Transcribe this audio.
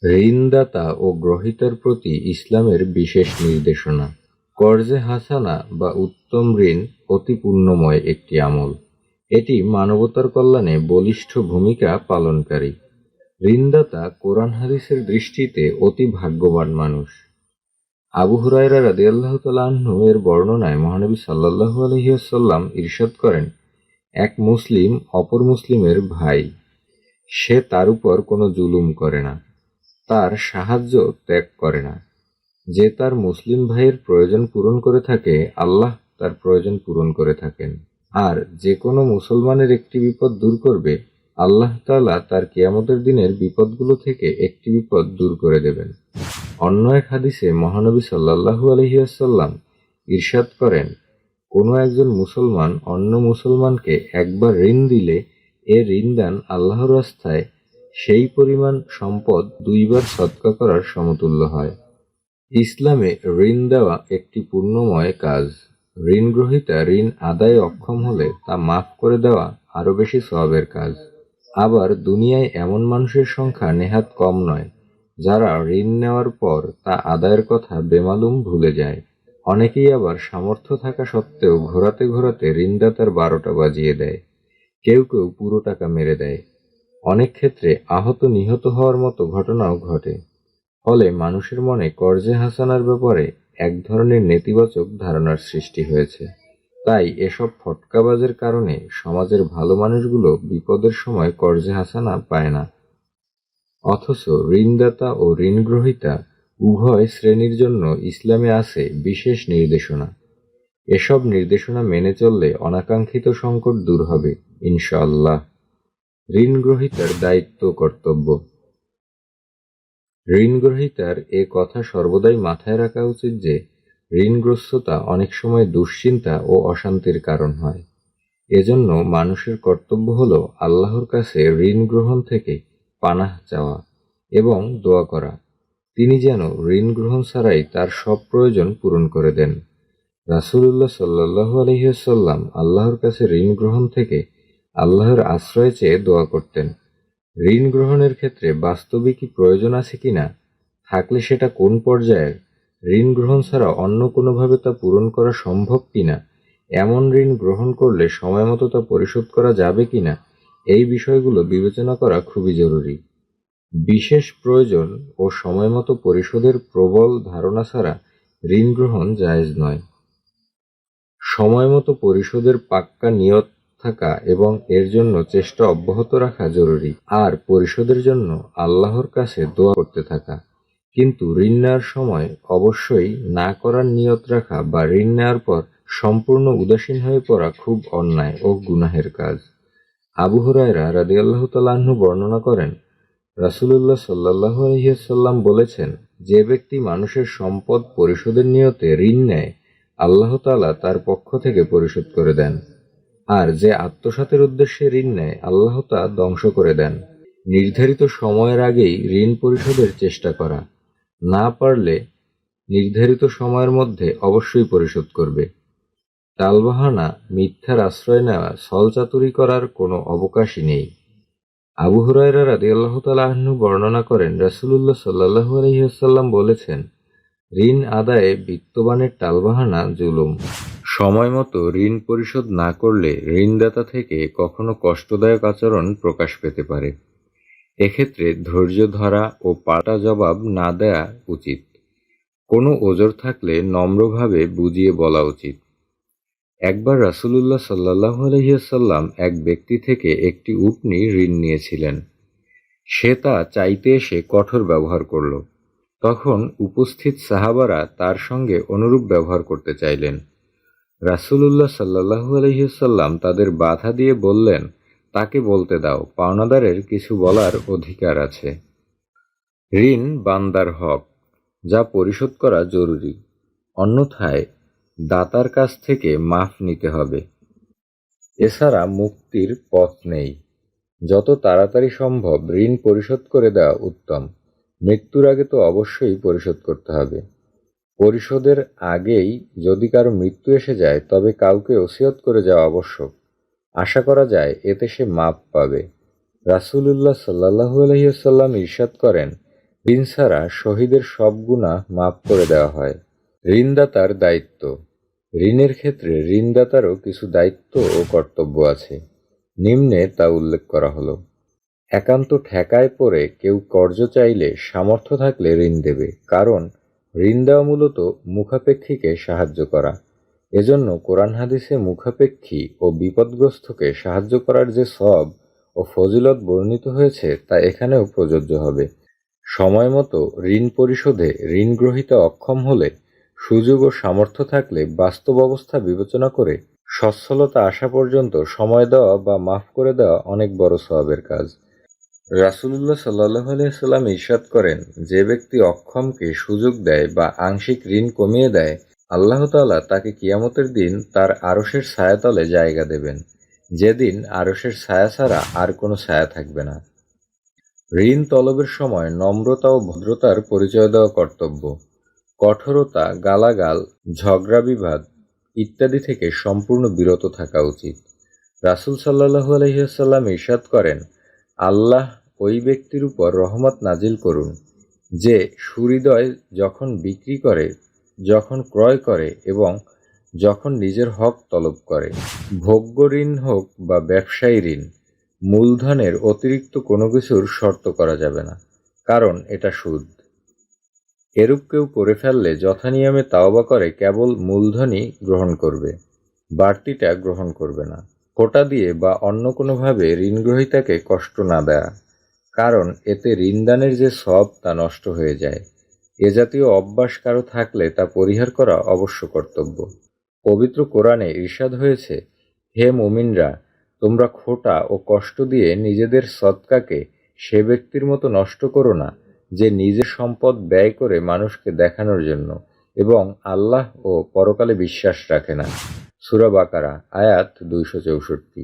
ঋণদাতা ও গ্রহীতার প্রতি ইসলামের বিশেষ নির্দেশনা। কর্জে হাসানা বা উত্তম ঋণ অতি পুণ্যময় একটি আমল। এটি মানবতার কল্যাণে বলিষ্ঠ ভূমিকা পালনকারী। ঋণদাতা কোরআন হাদিসের দৃষ্টিতে অতি ভাগ্যবান মানুষ। আবু হুরায়রা রাদিয়াল্লাহু তাআলা আনহু এর বর্ণনায় মহানবী সাল্লাল্লাহু আলাইহি ওয়াসাল্লাম ইরশাদ করেন, এক মুসলিম অপর মুসলিমের ভাই, সে তার উপর কোনো জুলুম করে না, তার সাহায্য ত্যাগ করে না। যে তার মুসলিম ভাইয়ের প্রয়োজন পূরণ করে থাকে, আল্লাহ তার প্রয়োজন পূরণ করে থাকেন। আর যে কোনো মুসলমানের একটি বিপদ দূর করবে, আল্লাহ তাআলা তার কিয়ামতের দিনের বিপদগুলো থেকে একটি বিপদ দূর করে দেবেন। অন্য এক হাদিসে মহানবী সাল্লাল্লাহু আলাইহি ওয়াসাল্লাম ইরশাদ করেন, কোনো একজন মুসলমান অন্য মুসলমানকে একবার ঋণ দিলে এ ঋণদান আল্লাহর রাস্তায় সেই পরিমাণ সম্পদ দুইবার সদকা করার সমতুল্য হয়। ইসলামে ঋণ দেওয়া একটি পুণ্যময় কাজ। ঋণ গ্রহীতা ঋণ আদায়ে অক্ষম হলে তা মাফ করে দেওয়া আরও বেশি সওয়াবের কাজ। আবার দুনিয়ায় এমন মানুষের সংখ্যা নেহাত কম নয়, যারা ঋণ নেওয়ার পর তা আদায়ের কথা বেমালুম ভুলে যায়। অনেকেই আবার সামর্থ্য থাকা সত্ত্বেও ঘোরাতে ঘোরাতে ঋণদাতার 12টা বাজিয়ে দেয়। কেউ কেউ পুরো টাকা মেরে দেয়। অনেক ক্ষেত্রে আহত নিহত হওয়ার মতো ঘটনাও ঘটে। ফলে মানুষের মনে কর্জে হাসানার ব্যাপারে এক ধরনের নেতিবাচক ধারণার সৃষ্টি হয়েছে। তাই এসব ফটকাবাজের কারণে সমাজের ভালো মানুষগুলো বিপদের সময় কর্জে হাসানা পায় না। অথচ ঋণদাতা ও ঋণগ্রহীতা উভয় শ্রেণীর জন্য ইসলামে আছে বিশেষ নির্দেশনা। এসব নির্দেশনা মেনে চললে অনাকাঙ্ক্ষিত সংকট দূর হবে ইনশাআল্লাহ। ঋণগ্রহীতার দায়িত্ব কর্তব্য। ঋণগ্রহীতার এ কথা সর্বদাই মাথায় রাখা উচিত যে ঋণগ্রস্ততা অনেক সময় দুশ্চিন্তা ও অশান্তির কারণ হয়। এজন্য মানুষের কর্তব্য হল আল্লাহর কাছে ঋণ গ্রহণ থেকে পানাহ চাওয়া এবং দোয়া করা, তিনি যেন ঋণ গ্রহণ ছাড়াই তার সব প্রয়োজন পূরণ করে দেন। রাসূলুল্লাহ সাল্লাল্লাহু আলাইহি ওয়াসাল্লাম আল্লাহর কাছে ঋণ গ্রহণ থেকে আল্লাহর আশ্রয় চেয়ে দোয়া করতেন। ঋণ গ্রহণের ক্ষেত্রে বাস্তবিকই প্রয়োজন আছে কিনা, থাকলে সেটা কোন পর্যায়ের, ঋণ গ্রহণ ছাড়া অন্য কোনোভাবে তা পূরণ করা সম্ভব কিনা, এমন ঋণ গ্রহণ করলে সময়মতো তা পরিশোধ করা যাবে কিনা, এই বিষয়গুলো বিবেচনা করা খুবই জরুরি। বিশেষ প্রয়োজন ও সময়মতো পরিশোধের প্রবল ধারণা ছাড়া ঋণ গ্রহণ জায়েজ নয়। সময়মতো পরিশোধের পাক্কা নিয়ত থাকা এবং এর জন্য চেষ্টা অব্যাহত রাখা জরুরি। আর পরিশোধের জন্য আল্লাহর কাছে দোয়া করতে থাকা। কিন্তু ঋণ নেওয়ার সময় অবশ্যই না করার নিয়ত রাখা বা ঋণ নেওয়ার পর সম্পূর্ণ উদাসীন হয়ে পড়া খুব অন্যায় ও গুনাহের কাজ। আবু হুরায়রা রাদিয়াল্লাহু তাআলা আনহু বর্ণনা করেন, রাসূলুল্লাহ সাল্লাল্লাহু আলাইহি ওয়াসাল্লাম বলেছেন, যে ব্যক্তি মানুষের সম্পদ পরিশোধের নিয়তে ঋণ নেয়, আল্লাহ তাআলা তার পক্ষ থেকে পরিশোধ করে দেন। আর যে আত্মসাতের উদ্দেশ্যে ঋণ নেয়, আল্লাহ তা ধ্বংস করে দেন। নির্ধারিত সময়ের আগেই ঋণ পরিশোধের চেষ্টা করা, না পারলে নির্ধারিত সময়ের মধ্যে অবশ্যই পরিশোধ করবে। টালবাহানা, মিথ্যার আশ্রয় নেওয়া, ছলচাতুরি করার কোনো অবকাশই নেই। আবু হুরায়রা রাদিয়াল্লাহু তাআলা আনহু বর্ণনা করেন, রাসূলুল্লাহ সাল্লাল্লাহু আলাইহি ওয়াসাল্লাম বলেছেন, ঋণ আদায়ে বিত্তবানের টালবাহানা জুলুম। সময় মতো ঋণ পরিশোধ না করলে ঋণদাতা থেকে কখনো কষ্টদায়ক আচরণ প্রকাশ পেতে পারে। এক্ষেত্রে ধৈর্য ধরা ও পাল্টা জবাব না দেয়া উচিত। কোনো ওজর থাকলে নম্রভাবে বুঝিয়ে বলা উচিত। একবার রাসূলুল্লাহ সাল্লাল্লাহু আলাইহি ওয়াসাল্লাম এক ব্যক্তি থেকে একটি উটনী ঋণ নিয়েছিলেন। সে তা চাইতে এসে কঠোর ব্যবহার করল। তখন উপস্থিত সাহাবারা তার সঙ্গে অনুরূপ ব্যবহার করতে চাইলেন। রাসূলুল্লাহ সাল্লাল্লাহু আলাইহি ওয়াসাল্লাম তাদের বাধা দিয়ে বললেন, তাকে বলতে দাও, পাওনাদারের কিছু বলার অধিকার আছে। ঋণ বান্দার হক, যা পরিশোধ করা জরুরি, অন্যথায় দাতার কাছ থেকে মাফ নিতে হবে। এছাড়া মুক্তির পথ নেই। যত তাড়াতাড়ি সম্ভব ঋণ পরিশোধ করে দেওয়া উত্তম। মৃত্যুর আগে তো অবশ্যই পরিশোধ করতে হবে। পরিশোধের আগেই যদি কারো মৃত্যু এসে যায়, তবে কাউকে ওসিয়ত করে যাওয়া আবশ্যক। আশা করা যায় এতে সে মাপ পাবে। রাসূলুল্লাহ সাল্লাল্লাহু আলাইহি ওয়াসাল্লাম ইরশাদ করেন, ঋণ ছাড়া শহীদের সব গুনাহ মাফ করে দেওয়া হয়। ঋণদাতার দায়িত্ব। ঋণের ক্ষেত্রে ঋণদাতারও কিছু দায়িত্ব ও কর্তব্য আছে। নিম্নে তা উল্লেখ করা হলো। একান্ত ঠেকায় পড়ে কেউ কর্জ চাইলে সামর্থ্য থাকলে ঋণ দেবে, কারণ ঋণ দেওয়া মূলত মুখাপেক্ষীকে সাহায্য করা। এজন্য কোরআন হাদিসে মুখাপেক্ষী ও বিপদগ্রস্তকে সাহায্য করার যে সওয়াব ও ফজিলত বর্ণিত হয়েছে তা এখানেও প্রযোজ্য হবে। সময় মতো ঋণ পরিশোধে ঋণ গ্রহীতা অক্ষম হলে সুযোগ ও সামর্থ্য থাকলে বাস্তব অবস্থা বিবেচনা করে সচ্ছলতা আসা পর্যন্ত সময় দেওয়া বা মাফ করে দেওয়া অনেক বড় সওয়াবের কাজ। রাসূলুল্লাহ সাল্লাল্লাহু আলাইহি সাল্লাম ইরশাদ করেন, যে ব্যক্তি অক্ষমকে সুযোগ দেয় বা আংশিক ঋণ কমিয়ে দেয়, আল্লাহ তাআলা তাকে কিয়ামতের দিন তার আরশের ছায়াতলে জায়গা দেবেন, যেদিন আরশের ছায়া ছাড়া আর কোনো ছায়া থাকবে না। ঋণ তলবের সময় নম্রতা ও ভদ্রতার পরিচয় দেওয়া কর্তব্য। কঠোরতা, গালাগাল, ঝগড়া বিবাদ ইত্যাদি থেকে সম্পূর্ণ বিরত থাকা উচিত। রাসূল সাল্লাল্লাহু আলাইহি ওয়াসাল্লাম ইরশাদ করেন, আল্লাহ ওই ব্যক্তির উপর রহমত নাজিল করুন যে সুহৃদয় যখন বিক্রি করে, যখন ক্রয় করে এবং যখন নিজের হক তলব করে। ভোগ্য ঋণ হোক বা ব্যবসায়ী ঋণ, মূলধনের অতিরিক্ত কোনো কিছুর শর্ত করা যাবে না, কারণ এটা সুদ। এরূপ কেউ করে ফেললে যথানিয়মে তাওবা করে কেবল মূলধনই গ্রহণ করবে, বাড়তিটা গ্রহণ করবে না। খোটা দিয়ে বা অন্য কোনোভাবে ঋণগ্রহীতাকে কষ্ট না দেয়া, কারণ এতে ঋণদানের যে সওয়াব তা নষ্ট হয়ে যায়। এ জাতীয় অভ্যাস কারো থাকলে তা পরিহার করা অবশ্য কর্তব্য। পবিত্র কোরআনে ইরশাদ হয়েছে, হে মুমিনরা, তোমরা খোটা ও কষ্ট দিয়ে নিজেদের সদকাকে সে ব্যক্তির মতো নষ্ট করো না যে নিজের সম্পদ ব্যয় করে মানুষকে দেখানোর জন্য এবং আল্লাহ ও পরকালে বিশ্বাস রাখে না। সূরা বাকারা আয়াত 264।